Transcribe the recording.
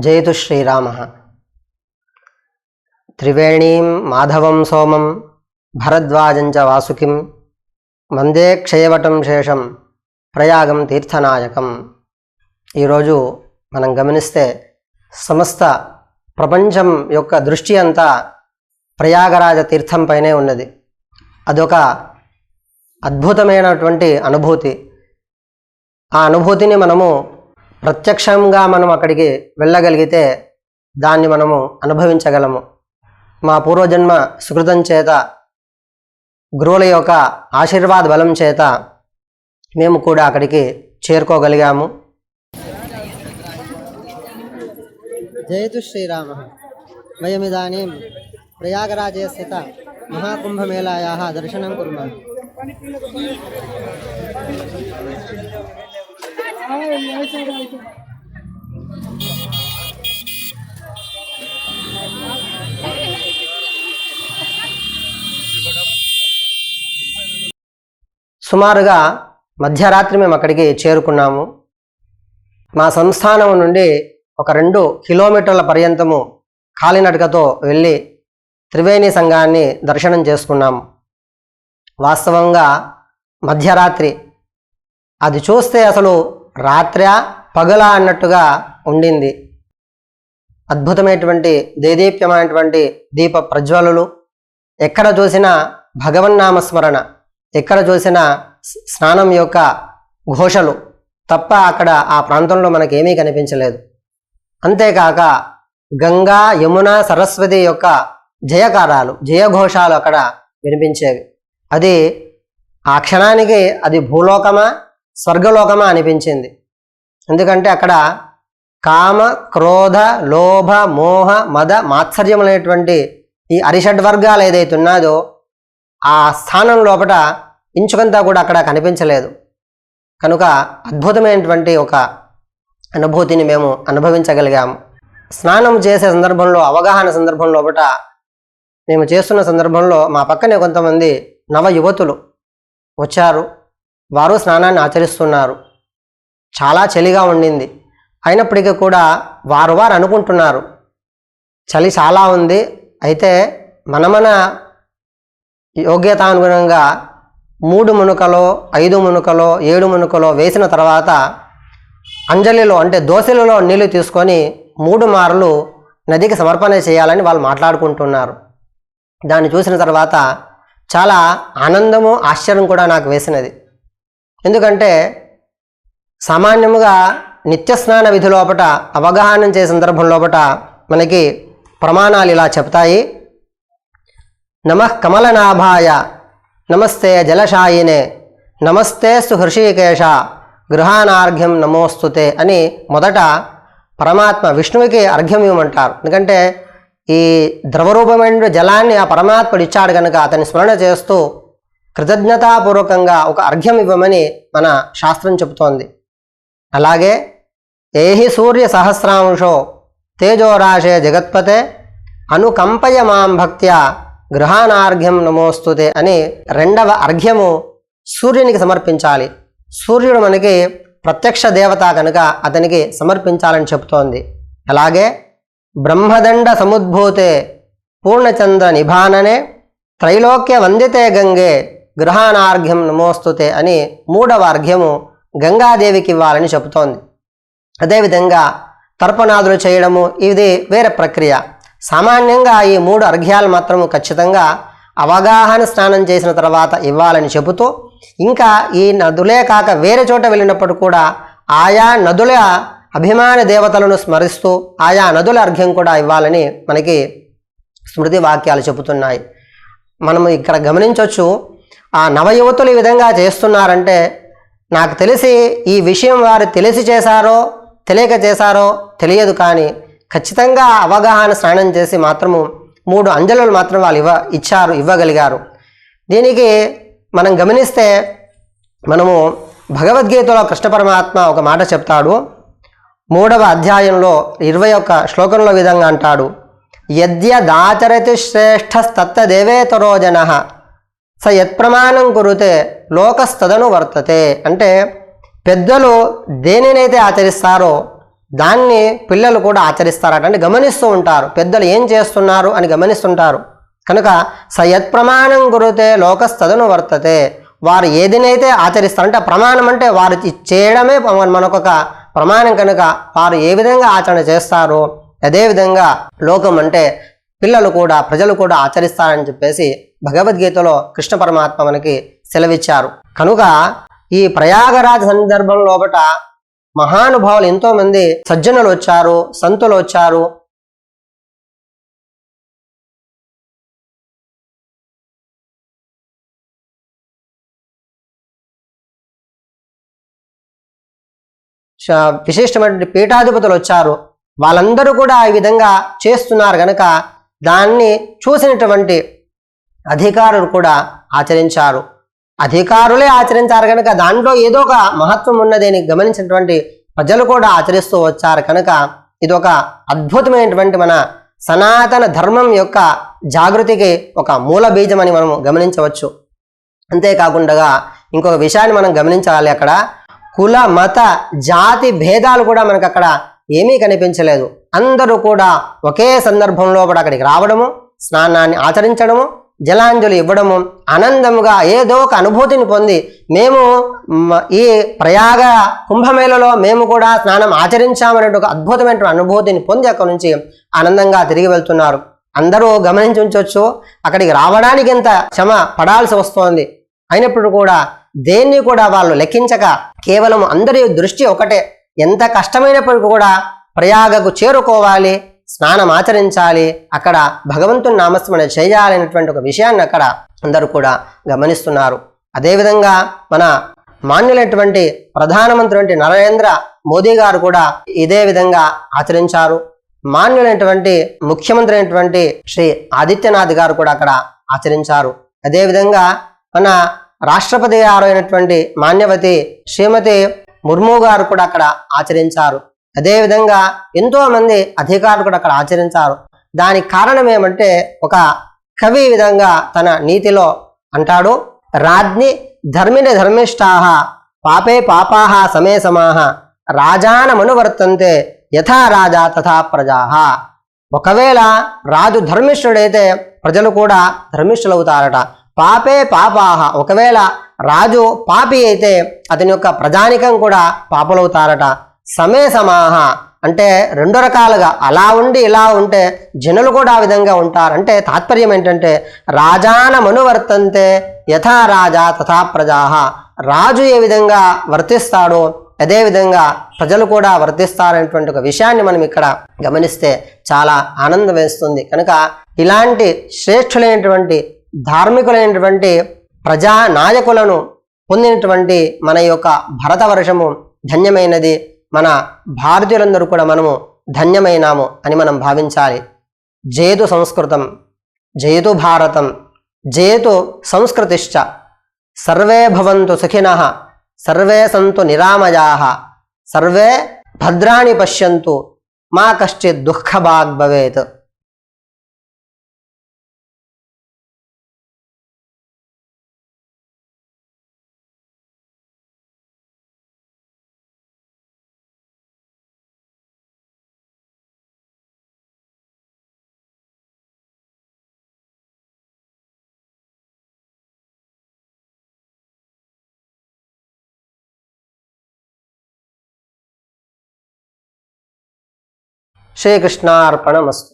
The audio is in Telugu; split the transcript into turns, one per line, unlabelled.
जयतु श्रीरामः। त्रिवेणीं माधवं सोमं भरद्वाजं च वासुकिं वंदे क्षयवटं शेषं ప్రయాగం తీర్థనాయకం। ఈరోజు మనం గమనిస్తే సమస్త ప్రపంచం యొక్క దృష్టి అంతా ప్రయాగరాజ తీర్థం పైనే ఉన్నది। అదొక అద్భుతమైనటువంటి అనుభూతి। ఆ అనుభూతిని మనము ప్రత్యక్షంగా మనం అక్కడికి వెళ్ళగలిగితే దాన్ని మనము అనుభవించగలము। మా పూర్వజన్మ సుకృతం చేత గురువుల యొక్క ఆశీర్వాద బలం చేత మేము కూడా అక్కడికి చేరుకోగలిగాము। జయతు శ్రీరామः। వయమిదానీం ప్రయాగరాజే స్థిత మహాకుంభమేళాయాः దర్శనం కుర్మः। సుమారుగా మధ్యరాత్రి మేము అక్కడికి చేరుకున్నాము। మా సంస్థానం నుండి ఒక 2 కిలోమీటర్ల పర్యంతము కాలినడకతో వెళ్ళి త్రివేణి సంఘాన్ని దర్శనం చేసుకున్నాము। వాస్తవంగా మధ్యరాత్రి అది చూస్తే అసలు రాత్ర్యా పగలా అన్నట్టుగా ఉండింది। అద్భుతమైనటువంటి దేదీప్యమైనటువంటి దీప ప్రజ్వలలు, ఎక్కడ చూసినా భగవన్నామస్మరణ, ఎక్కడ చూసినా స్నానం యొక్క ఘోషలు తప్ప అక్కడ ఆ ప్రాంతంలో మనకేమీ కనిపించలేదు। అంతేకాక గంగా యమున సరస్వతి యొక్క జయకారాలు, జయఘోషాలు అక్కడ వినిపించేవి। అది ఆ క్షణానికి అది భూలోకమా స్వర్గలోకమా అనిపించింది। ఎందుకంటే అక్కడ కామ క్రోధ లోభ మోహ మద మాత్సర్యములైనటువంటి ఈ అరిషడ్వర్గాలు ఏదైతే ఉన్నదో ఆ స్థానం లోపల ఇంచుకంతా కూడా అక్కడ కనిపించలేదు। కనుక అద్భుతమైనటువంటి ఒక అనుభూతిని మేము అనుభవించగలిగాము। స్నానం చేసే సందర్భంలో, అవగాహన సందర్భం లోపల మేము చేస్తున్న సందర్భంలో మా పక్కనే కొంతమంది నవ యువతులు వచ్చారు। వారు స్నానాన్ని ఆచరిస్తున్నారు। చాలా చలిగా ఉండింది, అయినప్పటికీ కూడా వారు అనుకుంటున్నారు చలి చాలా ఉంది, అయితే మన యోగ్యతానుగుణంగా 3 మునుకలో 5 మునుకలో 7 మునుకలో వేసిన తర్వాత అంజలిలో అంటే దోశలలో నీళ్లు తీసుకొని 3 మార్లు నదికి సమర్పణ చేయాలని వాళ్ళు మాట్లాడుకుంటున్నారు। దాన్ని చూసిన తర్వాత చాలా ఆనందము ఆశ్చర్యం కూడా నాకు వేసినది। ఎందుకంటే సామాన్యముగా నిత్యస్నాన విధి లోపట అవగాహన చేసే సందర్భం లోపట మనకి ప్రమాణాలు ఇలా చెప్తాయి। నమః కమలనాభాయ నమస్తే జలశాయినే నమస్తే సుహృషికేశ గృహానార్ఘ్యం నమోస్తుతే అని మొదట పరమాత్మ విష్ణువుకి అర్ఘ్యం ఇవ్వమంటారు। ఎందుకంటే ఈ ద్రవరూపమైన జలాన్ని ఆ పరమాత్ముడు ఇచ్చాడు కనుక అతని స్మరణ చేస్తూ కృతజ్ఞతాపూర్వకంగా ఒక అర్ఘ్యం ఇవ్వమని మన శాస్త్రం చెబుతోంది। అలాగే ఏహి సూర్య సహస్రాంశో తేజోరాశే జగత్పతే అనుకంపయ మాం భక్త్యా గృహానార్ఘ్యం నమోస్తుతే అని 2వ అర్ఘ్యము సూర్యునికి సమర్పించాలి। సూర్యుడు మనకి ప్రత్యక్ష దేవత కనుక అతనికి సమర్పించాలని చెప్తోంది। అలాగే బ్రహ్మదండ సముద్భూతే పూర్ణచంద్ర నిభాననే త్రైలోక్య వందితే గంగే గృహానార్ఘ్యం నమోస్తుతే అని 3వ అర్ఘ్యము గంగాదేవికి ఇవ్వాలని చెబుతోంది। అదేవిధంగా తర్పణాదులు చేయడము ఇది వేరే ప్రక్రియ। సామాన్యంగా ఈ 3 అర్ఘ్యాలు మాత్రము ఖచ్చితంగా అవగాహన స్నానం చేసిన తర్వాత ఇవ్వాలని చెబుతూ, ఇంకా ఈ నదులే కాక వేరే చోట వెళ్ళినప్పుడు కూడా ఆయా నదుల అభిమాన దేవతలను స్మరిస్తూ ఆయా నదుల అర్ఘ్యం కూడా ఇవ్వాలని మనకి స్మృతి వాక్యాలు చెబుతున్నాయి। మనము ఇక్కడ గమనించవచ్చు, ఆ నవయువతులు ఈ విధంగా చేస్తున్నారంటే నాకు తెలిసి ఈ విషయం వారు తెలిసి చేశారో తెలియక చేశారో తెలియదు, కానీ ఖచ్చితంగా అవగాహన స్నానం చేసి మాత్రము 3 అంజలులు మాత్రం వాళ్ళు ఇవ్వగలిగారు। దీనికి మనం గమనిస్తే మనము భగవద్గీతలో కృష్ణ పరమాత్మ ఒక మాట చెప్తాడు। 3వ అధ్యాయంలో 21వ శ్లోకంలో విధంగా అంటాడు, యద్యదాచరతి శ్రేష్ఠస్తత్తదేవేతరో జనః స యత్ప్రమాణం కురుతే లోకస్తదను వర్తతే। అంటే పెద్దలు దేనినైతే ఆచరిస్తారో దాన్ని పిల్లలు కూడా ఆచరిస్తారట, అంటే గమనిస్తూ ఉంటారు, పెద్దలు ఏం చేస్తున్నారు అని గమనిస్తుంటారు. కనుక సయత్ ప్రమాణం గురుతే లోకస్తదను వర్తతే, వారు ఏదినైతే ఆచరిస్తారంటే ఆ ప్రమాణం అంటే వారు చేయడమే మనకొక ప్రమాణం. కనుక వారు ఏ విధంగా ఆచరణ చేస్తారో అదేవిధంగా లోకం అంటే పిల్లలు కూడా ప్రజలు కూడా ఆచరిస్తారని చెప్పేసి భగవద్గీతలో కృష్ణ పరమాత్మ మనకి సెలవిచ్చారు. కనుక ఈ ప్రయాగరాజ సందర్భం లోపట మహానుభావులు ఎంతోమంది సజ్జనులు వచ్చారు, సంతులు వచ్చారు. విశిష్టమైన పీఠాధిపతులు వచ్చారు. వాళ్ళందరూ కూడా ఈ విధంగా చేస్తున్నారు కనుక దాన్ని చూసినటువంటి అధికారులు కూడా ఆచరించారు. అధికారులే ఆచరించారు కనుక దాంట్లో ఏదో ఒక మహత్వం ఉన్నదని గమనించినటువంటి ప్రజలు కూడా ఆచరిస్తూ వచ్చారు. కనుక ఇది ఒక అద్భుతమైనటువంటి మన సనాతన ధర్మం యొక్క జాగృతికి ఒక మూల బీజం అని మనం గమనించవచ్చు. అంతేకాకుండా ఇంకొక విషయాన్ని మనం గమనించాలి, అక్కడ కుల మత జాతి భేదాలు కూడా మనకు అక్కడ ఏమీ కనిపించలేదు. అందరూ కూడా ఒకే సందర్భంలో కూడా అక్కడికి రావడము, స్నానాన్ని ఆచరించడము, జలాంజలి ఇవ్వడము, ఆనందముగా ఏదో ఒక అనుభూతిని పొంది మేము ఈ ప్రయాగ కుంభమేళలో మేము కూడా స్నానం ఆచరించామనే ఒక అద్భుతమైన అనుభూతిని పొంది అక్కడి నుంచి ఆనందంగా తిరిగి వెళ్తున్నారు. అందరూ గమనించి ఉంచవచ్చు, అక్కడికి రావడానికి ఎంత శ్రమ పడాల్సి వస్తోంది. అయినప్పుడు కూడా దేన్ని కూడా వాళ్ళు లెక్కించక కేవలం అందరి దృష్టి ఒకటే, ఎంత కష్టమైనప్పటికీ కూడా ప్రయాగకు చేరుకోవాలి, స్నానం ఆచరించాలి, అక్కడ భగవంతుని నామస్మరణ చేయాలనేటువంటి ఒక విషయాన్ని అక్కడ అందరూ కూడా గమనిస్తున్నారు. అదేవిధంగా మన మాన్యులైనటువంటి ప్రధానమంత్రి నరేంద్ర మోదీ గారు కూడా ఇదే విధంగా ఆచరించారు. మాన్యులైనటువంటి ముఖ్యమంత్రి అయినటువంటి శ్రీ ఆదిత్యనాథ్ గారు కూడా అక్కడ ఆచరించారు. అదేవిధంగా మన రాష్ట్రపతి గారు అయినటువంటి మాన్యవతి శ్రీమతి ముర్ము గారు కూడా అక్కడ ఆచరించారు. అదేవిధంగా ఎంతో మంది అధికారులు కూడా అక్కడ ఆచరించారు. దానికి కారణం ఏమంటే ఒక కవి విధంగా తన నీతిలో అంటాడు, రాజ్ఞి ధర్మిని ధర్మిష్టాహ పాపే పాపాహ సమే సమాహ రాజానమనువర్తంతే యథా రాజా తథా ప్రజాహ. ఒకవేళ రాజు ధర్మిష్ఠుడైతే ప్రజలు కూడా ధర్మిష్ఠులవుతారట. పాపే పాపాహ, ఒకవేళ రాజు పాపి అయితే అతని యొక్క ప్రజానికం కూడా పాపులవుతారట. సమే సమాహ అంటే రెండు రకాలుగా అలా ఉండి ఇలా ఉంటే జనులు కూడా ఆ విధంగా ఉంటారు. అంటే తాత్పర్యం ఏంటంటే రాజానమనువర్తంతే యథా రాజా తథా ప్రజాహ, రాజు ఏ విధంగా వర్తిస్తాడో అదేవిధంగా ప్రజలు కూడా వర్తిస్తారనేటువంటి ఒక విషయాన్ని మనం ఇక్కడ గమనిస్తే చాలా ఆనందం వేస్తుంది. కనుక ఇలాంటి శ్రేష్ఠులైనటువంటి ధార్మికులైనటువంటి ప్రజా నాయకులను పొందినటువంటి మన యొక్క భరతవర్షము ధన్యమైనది. మన భారతీయులందరూ కూడా మనము ధన్యమైనాము అని మనం భావించాలి. జయతు సంస్కృతం, జయతు భారతం, జయతు సంస్కృతిశ్చ, సర్వే భవంతు సుఖినః, సర్వే సంతు నిరామయాః, సర్వే భద్రాణి పశ్యంతు, మా కశ్చిత్ దుఃఖభాగ్ భవేత్. శ్రీకృష్ణార్పణమస్తు.